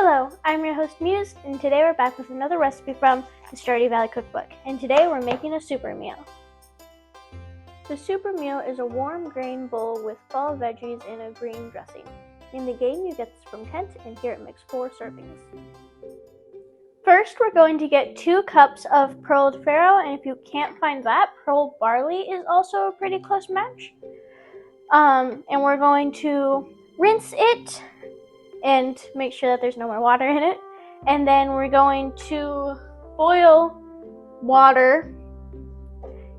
Hello, I'm your host Muse, and today we're back with another recipe from the Stardew Valley cookbook. And today we're making a super meal. The super meal is a warm grain bowl with fall veggies and a green dressing. In the game you get this from Kent, and here it makes 4 servings. First we're going to get 2 cups of pearled farro, and if you can't find that, pearled barley is also a pretty close match. And we're going to rinse it and make sure that there's no more water in it. And then we're going to boil water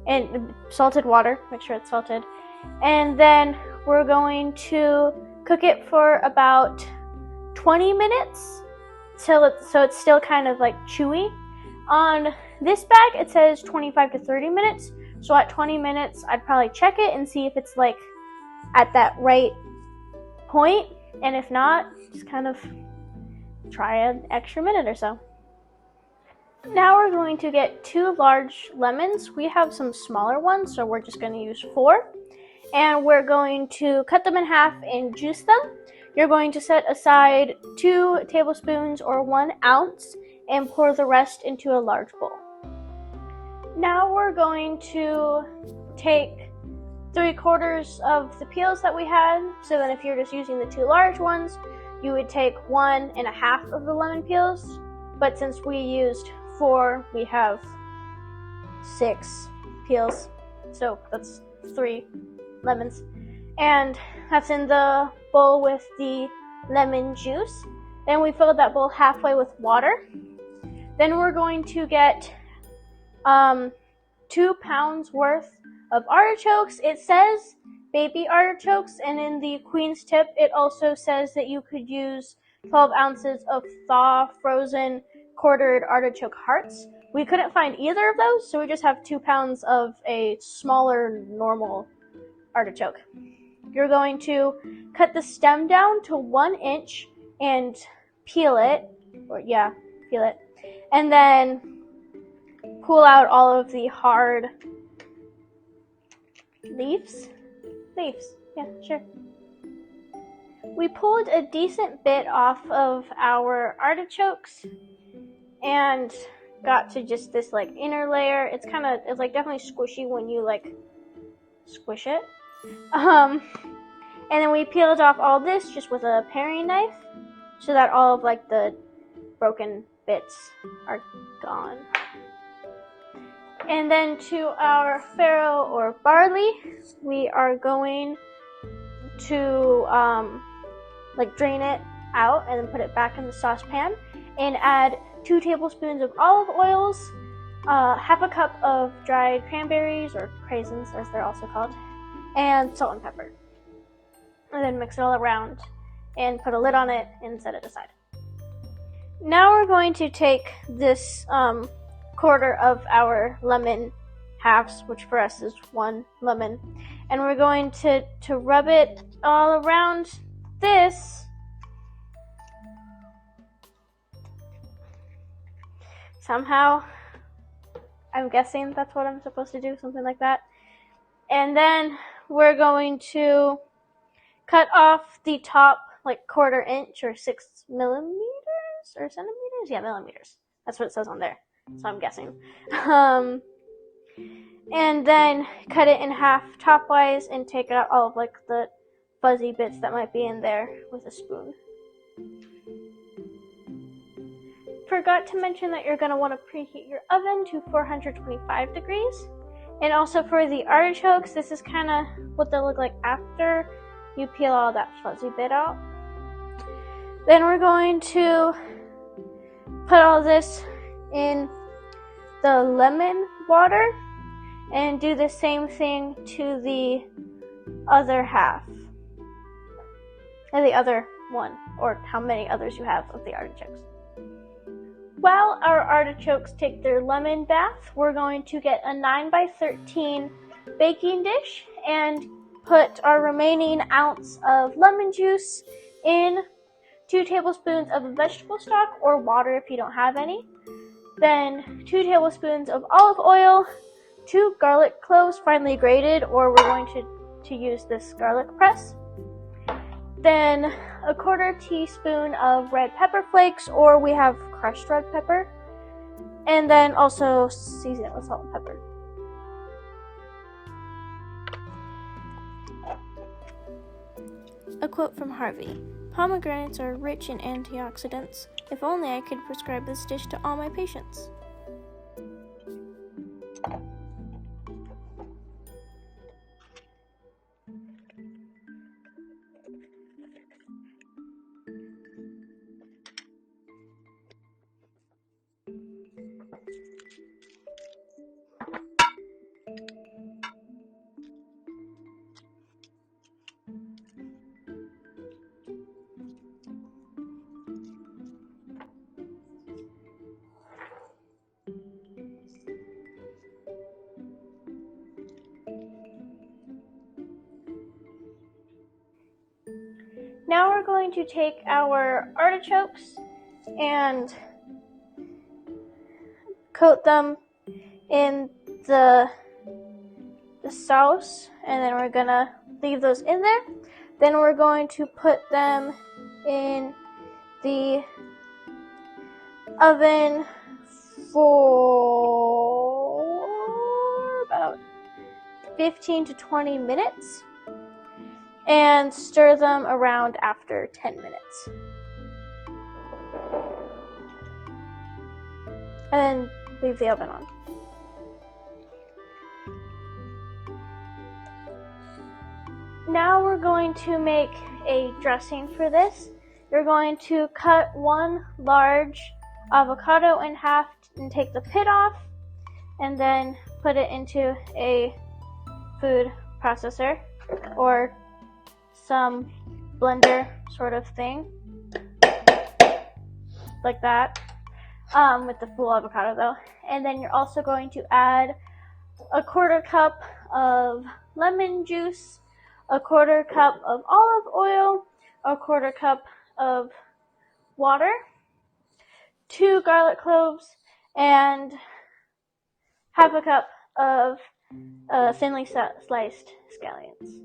and salted water, make sure it's salted. And then we're going to cook it for about 20 minutes so it's still kind of like chewy. On this bag it says 25 to 30 minutes. So at 20 minutes I'd probably check it and see if it's like at that right point. And if not, just kind of try an extra minute or so. Now we're going to get 2 large lemons. We have some smaller ones, so we're just going to use 4. And we're going to cut them in half and juice them. You're going to set aside 2 tablespoons or 1 ounce and pour the rest into a large bowl. Now we're going to take 3/4 of the peels that we had. So then if you're just using the 2 large ones, you would take 1 1/2 of the lemon peels. But since we used 4, we have 6 peels. So that's 3 lemons. And that's in the bowl with the lemon juice. Then we filled that bowl halfway with water. Then we're going to get 2 pounds worth of artichokes. It says baby artichokes, and in the Queen's Tip it also says that you could use 12 ounces of thaw frozen quartered artichoke hearts. We couldn't find either of those, so we just have 2 pounds of a smaller normal artichoke. You're going to cut the stem down to 1 inch and peel it, peel it, and then pull out all of the hard leaves, yeah, sure. We pulled a decent bit off of our artichokes and got to just this like inner layer. It's like definitely squishy when you like squish it. And then we peeled off all this just with a paring knife so that all of like the broken bits are gone. And then to our farro or barley, we are going to drain it out and then put it back in the saucepan and add 2 tablespoons of olive oils, 1/2 cup of dried cranberries or craisins as they're also called, and salt and pepper. And then mix it all around and put a lid on it and set it aside. Now we're going to take this 1/4 of our lemon halves, which for us is 1 lemon, and we're going to rub it all around this somehow. I'm guessing that's what I'm supposed to do, something like that. And then we're going to cut off the top like 1/4 inch or 6 millimeters or centimeters, millimeters. That's what it says on there. So I'm guessing. And then cut it in half topwise and take out all of like the fuzzy bits that might be in there with a spoon. Forgot to mention that you're going to want to preheat your oven to 425 degrees. And also for the artichokes, this is kind of what they'll look like after you peel all that fuzzy bit out. Then we're going to put all this in the lemon water and do the same thing to the other half, and the other one, or how many others you have of the artichokes. While our artichokes take their lemon bath, we're going to get a 9x13 baking dish and put our remaining ounce of lemon juice in, 2 tablespoons of vegetable stock or water if you don't have any, then 2 tablespoons of olive oil, 2 garlic cloves finely grated, or we're going to use this garlic press, then a 1/4 teaspoon of red pepper flakes, or we have crushed red pepper, and then also season it with salt and pepper. A quote from Harvey: "Pomegranates are rich in antioxidants. If only I could prescribe this dish to all my patients." Now we're going to take our artichokes and coat them in the sauce, and then we're gonna leave those in there. Then we're going to put them in the oven for about 15 to 20 minutes and stir them around after 10 minutes. And then leave the oven on. Now we're going to make a dressing for this. You're going to cut one large avocado in half and take the pit off, and then put it into a food processor or some blender sort of thing, like that, with the full avocado though. And then you're also going to add a 1/4 cup of lemon juice, a 1/4 cup of olive oil, a 1/4 cup of water, 2 garlic cloves, and half a cup of thinly sliced scallions.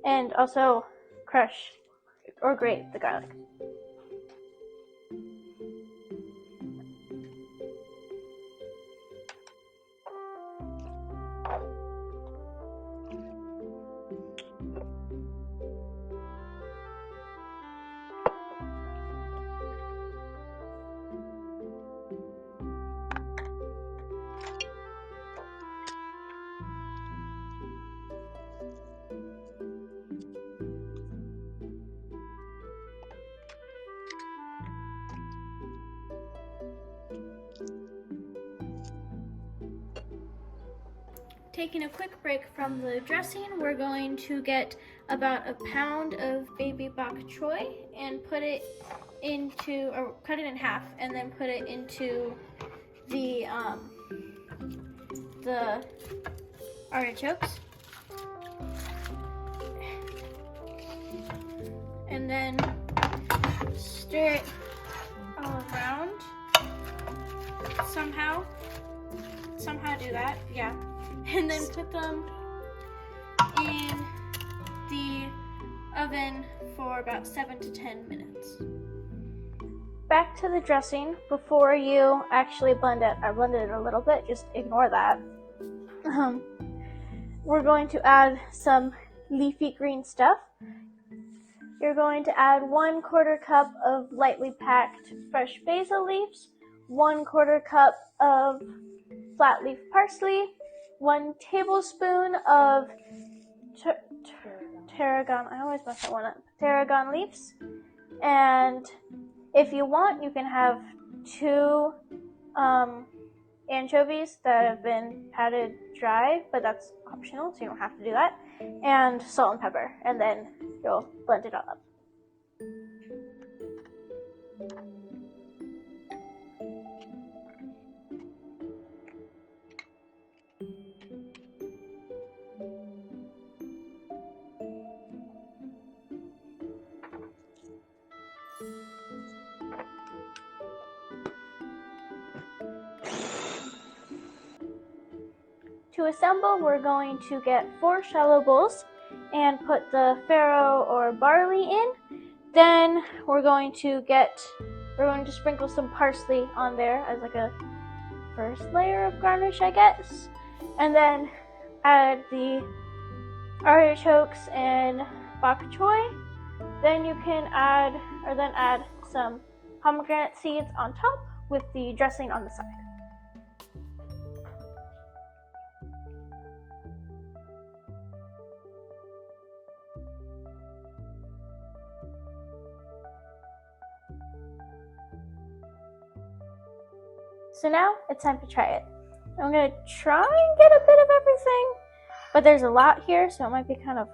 And also crush or grate the garlic. Taking a quick break from the dressing, we're going to get about a pound of baby bok choy and put it into, or cut it in half, and then put it into the artichokes. And then stir it all around. Somehow do that, yeah. And then put them in the oven for about 7 to 10 minutes. Back to the dressing. Before you actually blend it, I blended it a little bit, just ignore that. We're going to add some leafy green stuff. You're going to add 1/4 cup of lightly packed fresh basil leaves, 1/4 cup of flat leaf parsley, 1 tablespoon of tarragon, I always mess that one up, tarragon leaves, and if you want, you can have 2 anchovies that have been patted dry, but that's optional, so you don't have to do that, and salt and pepper, and then you'll blend it all up. To assemble, we're going to get 4 shallow bowls, and put the farro or barley in. Then we're going to sprinkle some parsley on there as like a first layer of garnish, I guess. And then add the artichokes and bok choy. Then you can add some pomegranate seeds on top with the dressing on the side. So now it's time to try it. I'm gonna try and get a bit of everything, but there's a lot here, so it might be kind of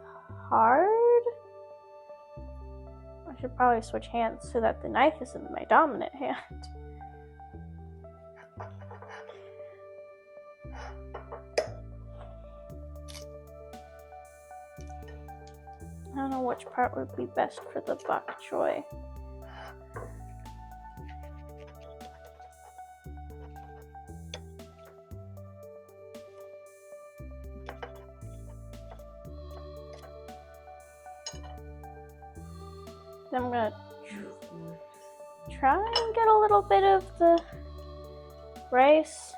hard. I should probably switch hands so that the knife is in my dominant hand. I don't know which part would be best for the bok choy. Then I'm gonna try and get a little bit of the rice.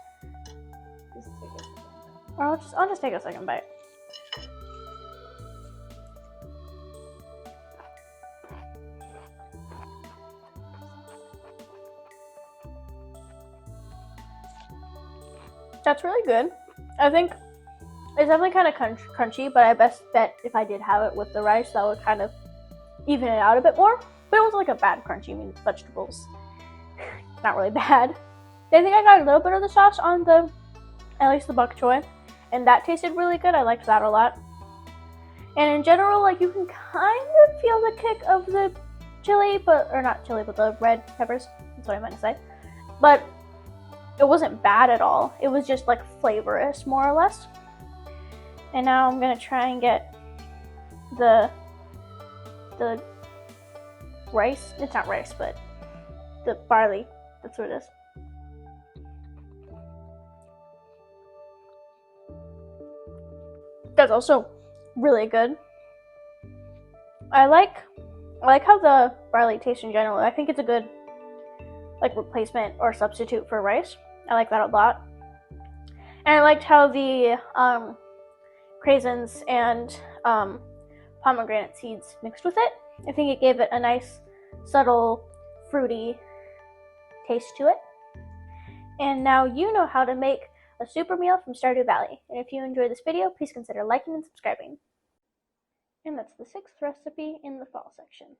Or I'll just take a second bite. That's really good. I think it's definitely kind of crunchy, but I best bet if I did have it with the rice, that would kind of even it out a bit more. But it wasn't like a bad crunchy. I mean, vegetables, not really bad. I think I got a little bit of the sauce on at least the bok choy, and that tasted really good. I liked that a lot. And in general, like, you can kind of feel the kick of the chili, but the red peppers. That's what I meant to say. But it wasn't bad at all. It was just like flavorous, more or less. And now I'm gonna try and get the rice. It's not rice, but the barley. That's what it is. That's also really good. I like how the barley tastes in general. I think it's a good like replacement or substitute for rice. I like that a lot. And I liked how the craisins and pomegranate seeds mixed with it. I think it gave it a nice, subtle, fruity taste to it. And now you know how to make a super meal from Stardew Valley. And if you enjoyed this video, please consider liking and subscribing. And that's the 6th recipe in the fall section.